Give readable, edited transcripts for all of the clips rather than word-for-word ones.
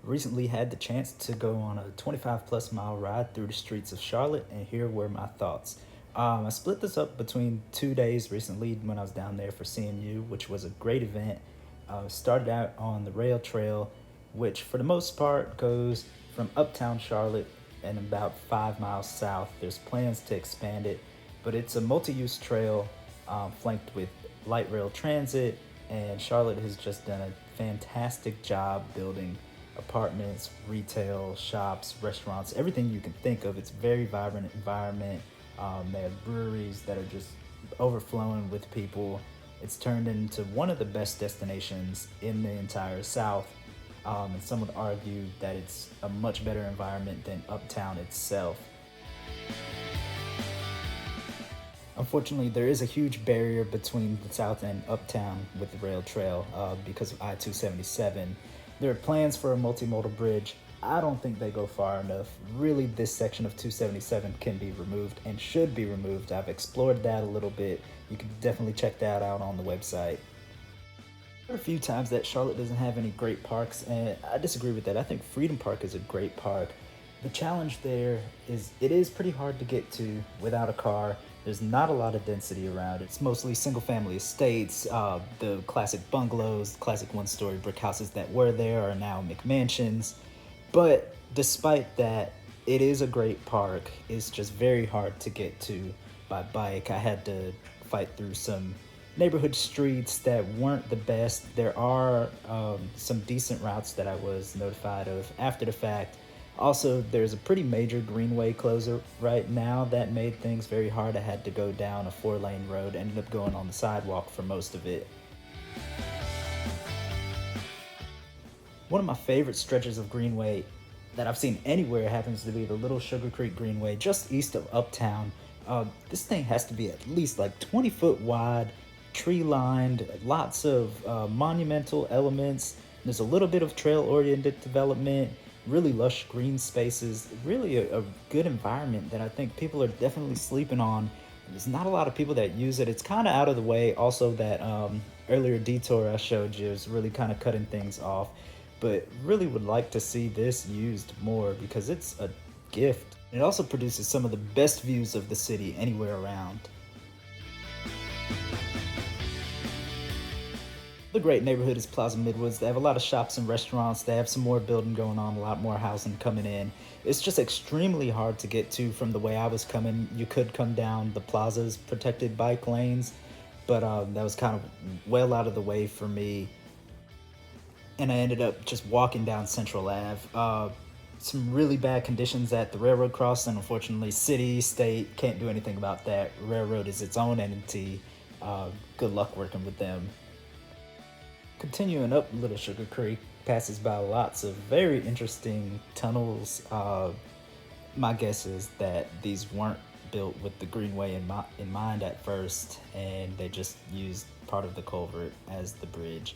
Recently had the chance to go on a 25 plus mile ride through the streets of Charlotte, and here were my thoughts. I split this up between 2 days recently when I was down there for CMU, which was a great event. Started out on the rail trail, which for the most part goes from Uptown Charlotte and about 5 miles south. There's plans to expand it, but it's a multi use trail flanked with light rail transit, and Charlotte has just done a fantastic job building apartments, retail, shops, restaurants, everything you can think of. It's a very vibrant environment. They have breweries that are just overflowing with people. It's turned into one of the best destinations in the entire South. And some would argue that it's a much better environment than Uptown itself. Unfortunately, there is a huge barrier between the South and Uptown with the rail trail because of I-277. There are plans for a multimodal bridge. I don't think they go far enough. Really, this section of 277 can be removed and should be removed. I've explored that a little bit. You can definitely check that out on the website. There are a few times that Charlotte doesn't have any great parks, and I disagree with that. I think Freedom Park is a great park. The challenge there is it is pretty hard to get to without a car. There's not a lot of density around. It's mostly single family estates. The classic bungalows, classic one-story brick houses that were there are now McMansions. But despite that, it is a great park. It's just very hard to get to by bike. I had to fight through some neighborhood streets that weren't the best. There are some decent routes that I was notified of after the fact. Also, there's a pretty major Greenway closure right now that made things very hard. I had to go down a 4-lane road, ended up going on the sidewalk for most of it. One of my favorite stretches of Greenway that I've seen anywhere happens to be the Little Sugar Creek Greenway just east of Uptown. This thing has to be at least like 20 foot wide, tree lined, lots of monumental elements. There's a little bit of trail oriented development, really lush green spaces, really a good environment that I think people are definitely sleeping on. There's not a lot of people that use it. It's kind of out of the way. Also, that earlier detour I showed you is really kind of cutting things off, but really would like to see this used more because it's a gift. It also produces some of the best views of the city anywhere around. The great neighborhood is Plaza Midwoods. They have a lot of shops and restaurants. They have some more building going on, a lot more housing coming in. It's just extremely hard to get to from the way I was coming. You could come down the plaza's protected bike lanes, but that was kind of well out of the way for me. And I ended up just walking down Central Ave. Some really bad conditions at the railroad crossing. Unfortunately, city, state can't do anything about that. Railroad is its own entity. Good luck working with them. Continuing up Little Sugar Creek passes by lots of very interesting tunnels. My guess is that these weren't built with the Greenway in mind at first, and they just used part of the culvert as the bridge.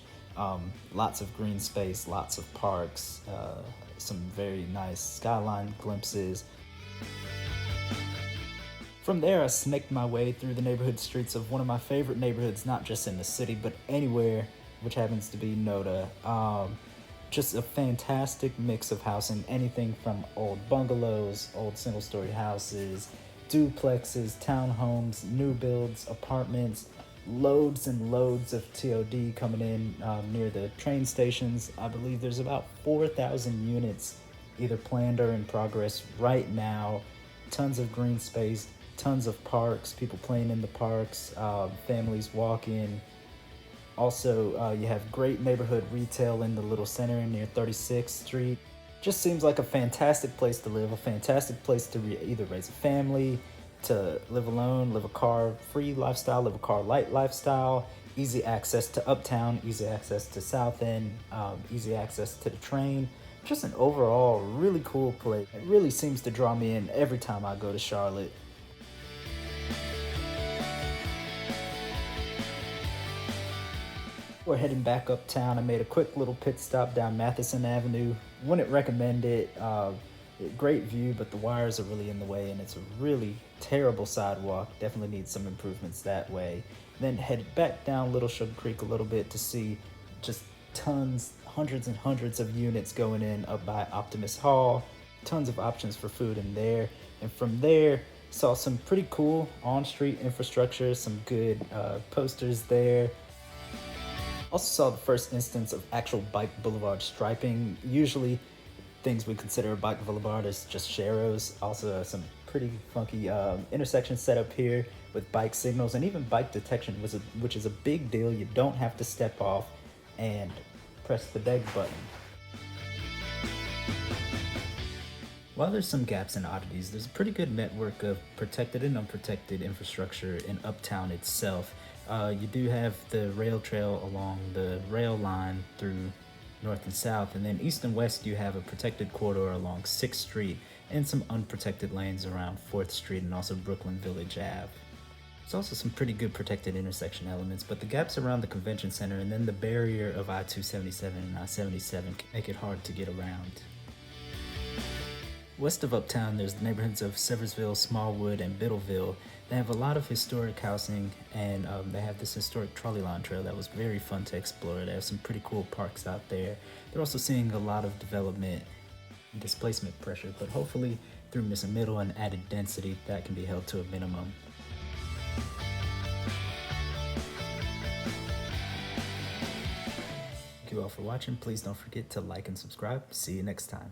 Lots of green space, lots of parks, some very nice skyline glimpses. From there, I snaked my way through the neighborhood streets of one of my favorite neighborhoods, not just in the city, but anywhere, which happens to be NoDa. Just a fantastic mix of housing, anything from old bungalows, old single-story houses, duplexes, townhomes, new builds, apartments, loads and loads of TOD coming in near the train stations. I believe there's about 4,000 units either planned or in progress right now. Tons of green space, tons of parks, people playing in the parks, families walking. Also, you have great neighborhood retail in the little center near 36th Street. Just seems like a fantastic place to live, a fantastic place to either raise a family, to live alone, live a car-free lifestyle, live a car-light lifestyle, easy access to Uptown, easy access to South End, easy access to the train. Just an overall really cool place. It really seems to draw me in every time I go to Charlotte. We're heading back uptown. I made a quick little pit stop down Matheson Avenue. Wouldn't recommend it. Great view, but the wires are really in the way, and it's a really terrible sidewalk. Definitely needs some improvements that way. Then headed back down Little Sugar Creek a little bit to see just tons, hundreds and hundreds of units going in up by Optimus Hall, tons of options for food in there. And from there, saw some pretty cool on-street infrastructure, some good posters there. Also saw the first instance of actual bike boulevard striping. Usually things we consider a bike boulevard is just sharrows. Also some pretty funky intersections set up here with bike signals and even bike detection, which is a big deal. You don't have to step off and press the beg button. While there's some gaps and oddities, there's a pretty good network of protected and unprotected infrastructure in Uptown itself. You do have the rail trail along the rail line through north and south, and then east and west you have a protected corridor along 6th Street and some unprotected lanes around 4th Street and also Brooklyn Village Ave. There's also some pretty good protected intersection elements, but the gaps around the convention center and then the barrier of I-277 and I-77 can make it hard to get around. West of Uptown, there's the neighborhoods of Seversville, Smallwood, and Biddleville. They have a lot of historic housing, and they have this historic trolley line trail that was very fun to explore. They have some pretty cool parks out there. They're also seeing a lot of development and displacement pressure, but hopefully through Missing Middle and added density, that can be held to a minimum. Thank you all for watching. Please don't forget to like and subscribe. See you next time.